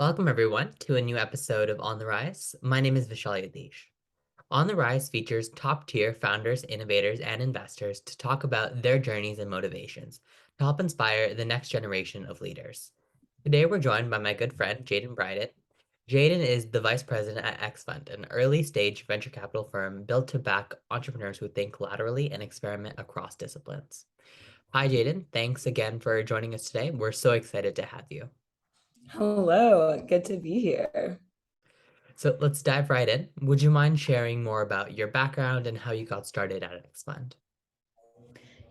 Welcome, everyone, to a new episode of On the Rise. My name is Vishal Yathish. On the Rise features top tier founders, innovators, and investors to talk about their journeys and motivations to help inspire the next generation of leaders. Today, we're joined by my good friend, Jadyn Bryden. Jadyn is the vice president at Xfund, an early stage venture capital firm built to back entrepreneurs who think laterally and experiment across disciplines. Hi, Jadyn. Thanks again for joining us today. We're so excited to have you. Hello, good to be here. So let's dive right in. Would you mind sharing more about your background and how you got started at Xfund?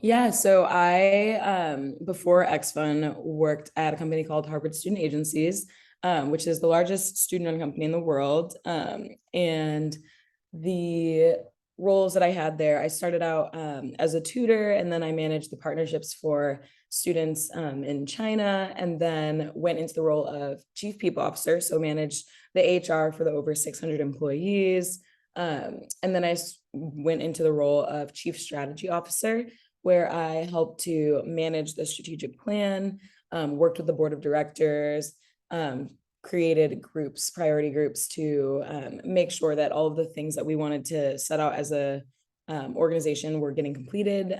Yeah, so I before Xfund worked at a company called Harvard Student Agencies, which is the largest student-owned company in the world. And the roles that I had there, I started out as a tutor, and then I managed the partnerships for students in China, and then went into the role of chief people officer, so managed the HR for the over 600 employees. And then went into the role of chief strategy officer, where I helped to manage the strategic plan, worked with the board of directors, created groups, priority groups to make sure that all of the things that we wanted to set out as a organization were getting completed.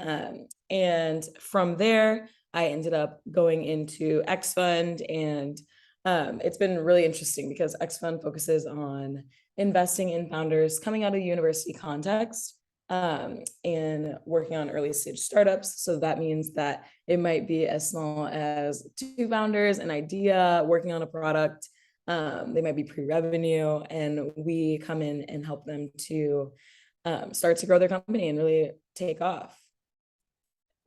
And from there, I ended up going into Xfund, and it's been really interesting because Xfund focuses on investing in founders coming out of the university context and working on early stage startups. So that means that it might be as small as two founders, an idea, working on a product. They might be pre-revenue, and we come in and help them to start to grow their company and really take off.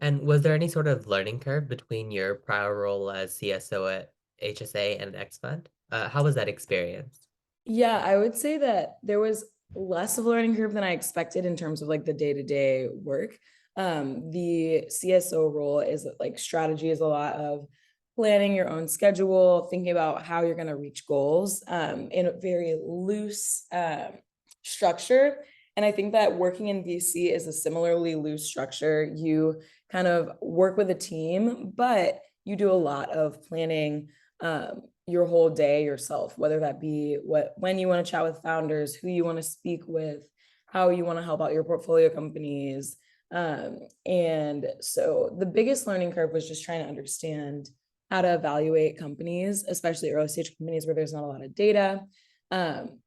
And was there any sort of learning curve between your prior role as CSO at HSA and at Xfund? How was that experience? Yeah, I would say that there was less of a learning curve than I expected in terms of like the day-to-day work. The CSO role is like strategy is a lot of planning your own schedule, thinking about how you're going to reach goals in a very loose structure. And I think that working in VC is a similarly loose structure. You kind of work with a team, but you do a lot of planning your whole day yourself, whether that be when you want to chat with founders, who you want to speak with, how you want to help out your portfolio companies. And so the biggest learning curve was just trying to understand how to evaluate companies, especially early stage companies where there's not a lot of data.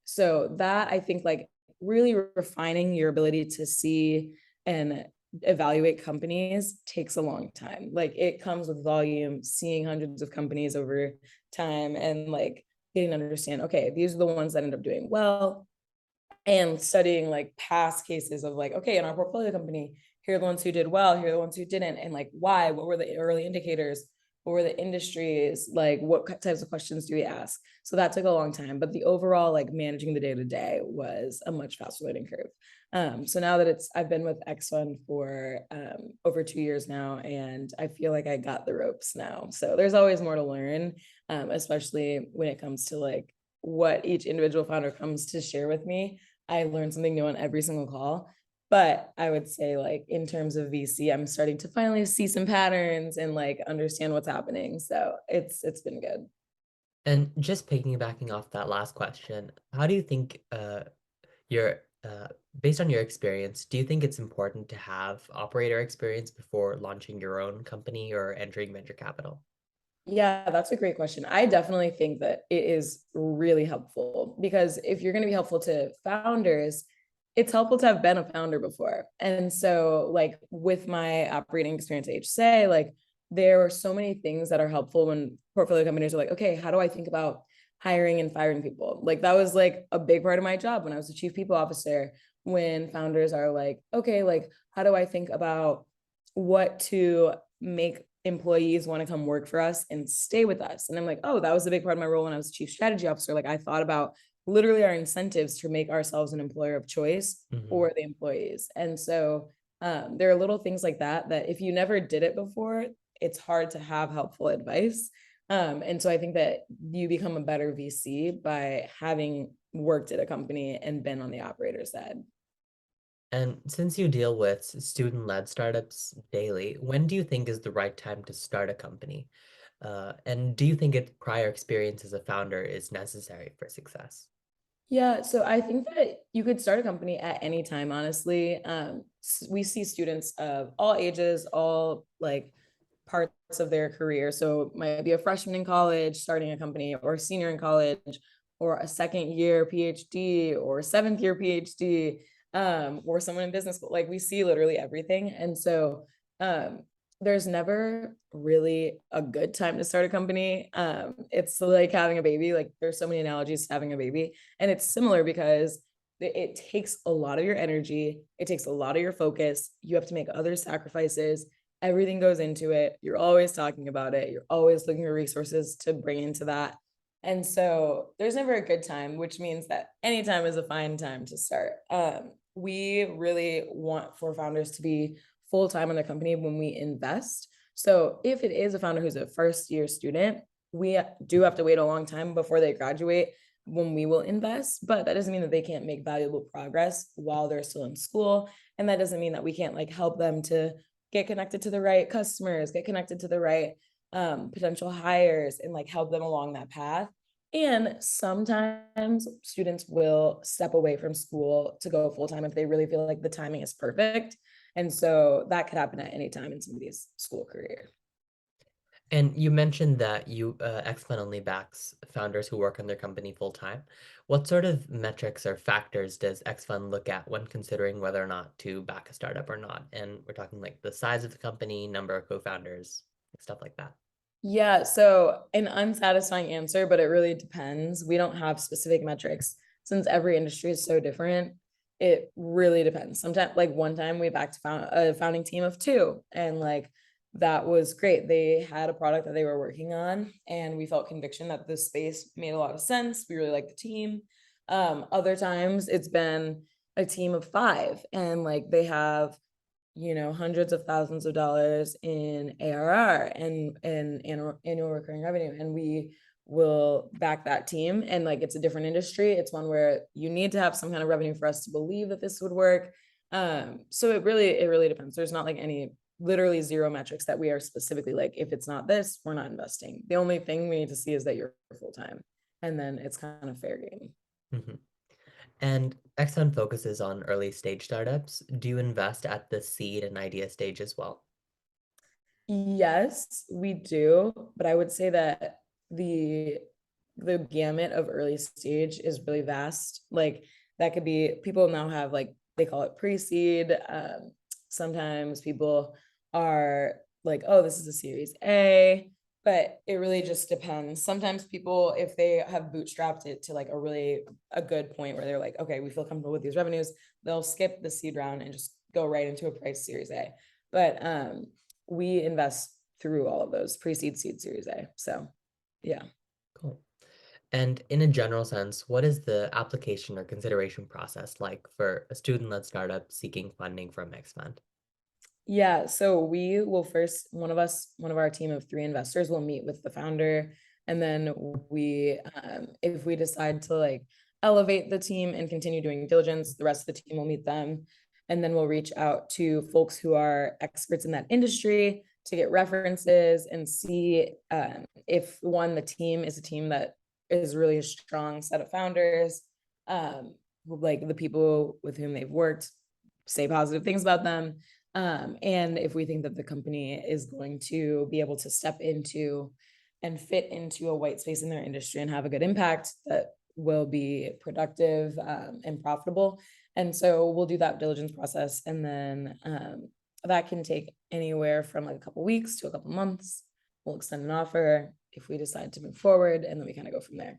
So that I think like really refining your ability to see and evaluate companies takes a long time. Like it comes with volume, seeing hundreds of companies over time and like getting to understand, okay, these are the ones that end up doing well, and studying like past cases of like, okay, in our portfolio company, here are the ones who did well, here are the ones who didn't, and like why, what were the early indicators, what were the industries, like what types of questions do we ask. So that took a long time, but the overall like managing the day to day was a much faster learning curve. So now that I've been with Xfund for over 2 years now, and I feel like I got the ropes now. So there's always more to learn, especially when it comes to like what each individual founder comes to share with me. I learn something new on every single call. But I would say, like, in terms of VC, I'm starting to finally see some patterns and like understand what's happening. So it's been good. And just piggybacking off that last question, how do you think your based on your experience, do you think it's important to have operator experience before launching your own company or entering venture capital? Yeah, that's a great question. I definitely think that it is really helpful because if you're going to be helpful to founders, it's helpful to have been a founder before. And so, like, with my operating experience at HSA, like, there are so many things that are helpful when portfolio companies are like, okay, how do I think about hiring and firing people? Like, that was like a big part of my job when I was the chief people officer. When founders are like, okay, like, how do I think about what to make employees want to come work for us and stay with us? And I'm like, oh, that was a big part of my role when I was chief strategy officer. Like I thought about literally our incentives to make ourselves an employer of choice Mhm. for the employees. And so there are little things like that that if you never did it before, it's hard to have helpful advice. And so I think that you become a better VC by having worked at a company and been on the operator side. And since you deal with student-led startups daily, when do you think is the right time to start a company? And do you think prior experience as a founder is necessary for success? Yeah, so I think that you could start a company at any time, honestly. We see students of all ages, all like parts of their career. So it might be a freshman in college starting a company, or a senior in college, or a second year PhD, or a seventh year PhD, or someone in business school. Like we see literally everything. And so um, there's never really a good time to start a company. It's like having a baby. Like there's so many analogies to having a baby, and it's similar because it takes a lot of your energy, it takes a lot of your focus. You have to make other sacrifices. Everything goes into it. You're always talking about it. You're always looking for resources to bring into that. And so there's never a good time, which means that any time is a fine time to start. We really want for founders to be full time in their company when we invest. So if it is a founder who's a first year student, we do have to wait a long time before they graduate when we will invest, but that doesn't mean that they can't make valuable progress while they're still in school. And that doesn't mean that we can't like help them to get connected to the right customers, get connected to the right potential hires, and like help them along that path. And sometimes students will step away from school to go full time if they really feel like the timing is perfect. And so that could happen at any time in somebody's school career. And you mentioned that Xfund only backs founders who work on their company full time. What sort of metrics or factors does Xfund look at when considering whether or not to back a startup or not? And we're talking like the size of the company, number of co-founders, stuff like that. Yeah, so an unsatisfying answer, but it really depends. We don't have specific metrics since every industry is so different. It really depends. Sometimes, like one time, we backed a founding team of two, and like that was great. They had a product that they were working on, and we felt conviction that this space made a lot of sense. We really liked the team. Other times, it's been a team of five, and like they have hundreds of thousands of dollars in ARR and annual recurring revenue. And we will back that team. And like it's a different industry. It's one where you need to have some kind of revenue for us to believe that this would work. So it really depends. There's not like any literally zero metrics that we are specifically like, if it's not this, we're not investing. The only thing we need to see is that you're full time. And then it's kind of fair game. Mhm. And Xfund focuses on early stage startups. Do you invest at the seed and idea stage as well? Yes, we do, but I would say that the the gamut of early stage is really vast. Like that could be people now have like they call it pre-seed. Sometimes people are like, oh, this is a series A, but it really just depends. Sometimes people, if they have bootstrapped it to like a good point where they're like, okay, we feel comfortable with these revenues, they'll skip the seed round and just go right into a price series A. But we invest through all of those pre-seed, seed, series A. So yeah. Cool. And in a general sense, what is the application or consideration process like for a student-led startup seeking funding from Xfund? Yeah, so we will first, one of our team of three investors will meet with the founder, and then if we decide to like elevate the team and continue doing diligence, the rest of the team will meet them, and then we'll reach out to folks who are experts in that industry to get references and see if the team is a team that is really a strong set of founders, like the people with whom they've worked say positive things about them, and if we think that the company is going to be able to step into and fit into a white space in their industry and have a good impact that will be productive and profitable. And so we'll do that diligence process. And then that can take anywhere from like a couple weeks to a couple months. We'll extend an offer if we decide to move forward, and then we kind of go from there.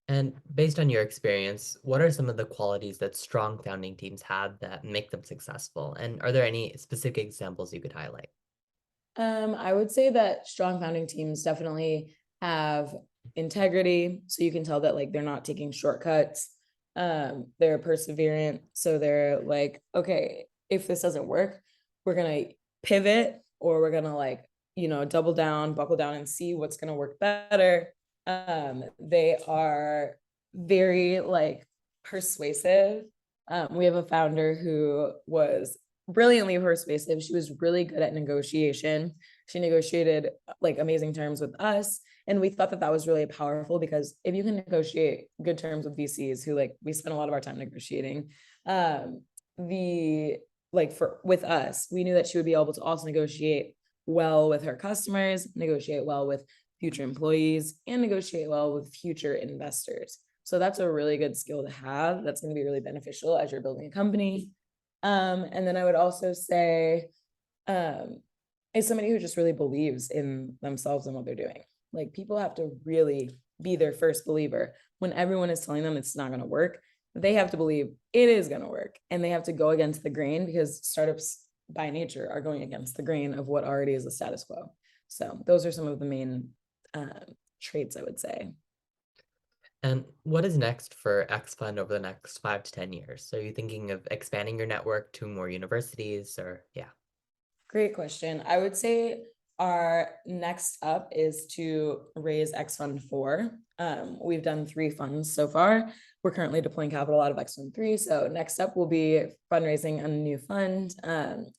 And based on your experience, what are some of the qualities that strong founding teams have that make them successful? And are there any specific examples you could highlight? I would say that strong founding teams definitely have integrity. So you can tell that like they're not taking shortcuts. They're perseverant. So they're like, okay, if this doesn't work, we're gonna pivot, or we're gonna like, double down, buckle down and see what's gonna work better. They are very like persuasive. We have a founder who was brilliantly persuasive. She was really good at negotiation. She negotiated like amazing terms with us. And we thought that that was really powerful because if you can negotiate good terms with VCs who like we spend a lot of our time negotiating, the like for with us, we knew that she would be able to also negotiate well with her customers, negotiate well with future employees, and negotiate well with future investors. So that's a really good skill to have. That's going to be really beneficial as you're building a company. And then I would also say, um, is somebody who just really believes in themselves and what they're doing. Like people have to really be their first believer when everyone is telling them it's not going to work. They have to believe it is going to work, and they have to go against the grain because startups by nature are going against the grain of what already is the status quo. So those are some of the main traits I would say. And what is next for Xfund over the next 5 to 10 years? So are you thinking of expanding your network to more universities or yeah? Great question. I would say our next up is to raise Xfund 4. We've done 3 funds so far. We're currently deploying capital out of Xfund 3. So next up will be fundraising a new fund.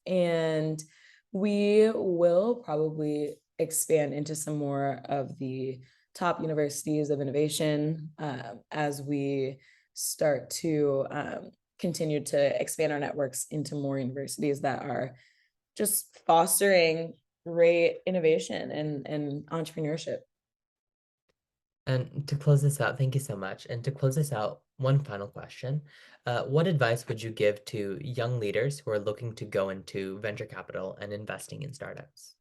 And we will probably expand into some more of the top universities of innovation as we start to continue to expand our networks into more universities that are just fostering great innovation and entrepreneurship. And to close this out, thank you so much. And to close this out, one final question. What advice would you give to young leaders who are looking to go into venture capital and investing in startups?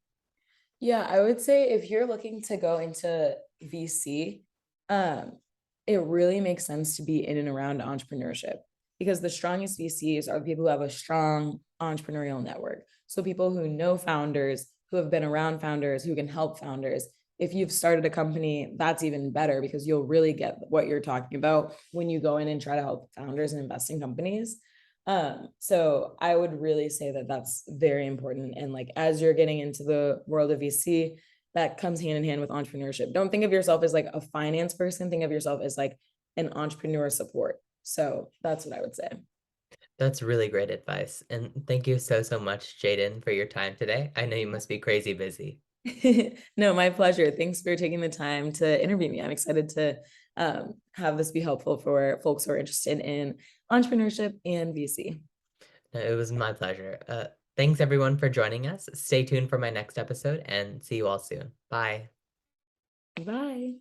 Yeah, I would say if you're looking to go into VC, um, it really makes sense to be in and around entrepreneurship because the strongest VCs are the people who have a strong entrepreneurial network. So people who know founders, who have been around founders, who can help founders. If you've started a company, that's even better because you'll really get what you're talking about when you go in and try to help founders and invest in companies. So I would really say that that's very important. And like as you're getting into the world of VC, that comes hand in hand with entrepreneurship. Don't think of yourself as like a finance person, think of yourself as like an entrepreneur support. So that's what I would say. That's really great advice. And thank you so, so much, Jadyn, for your time today. I know you must be crazy busy. No, my pleasure. Thanks for taking the time to interview me. I'm excited to have this be helpful for folks who are interested in entrepreneurship and VC. It was my pleasure. Thanks everyone for joining us. Stay tuned for my next episode and see you all soon. Bye. Bye.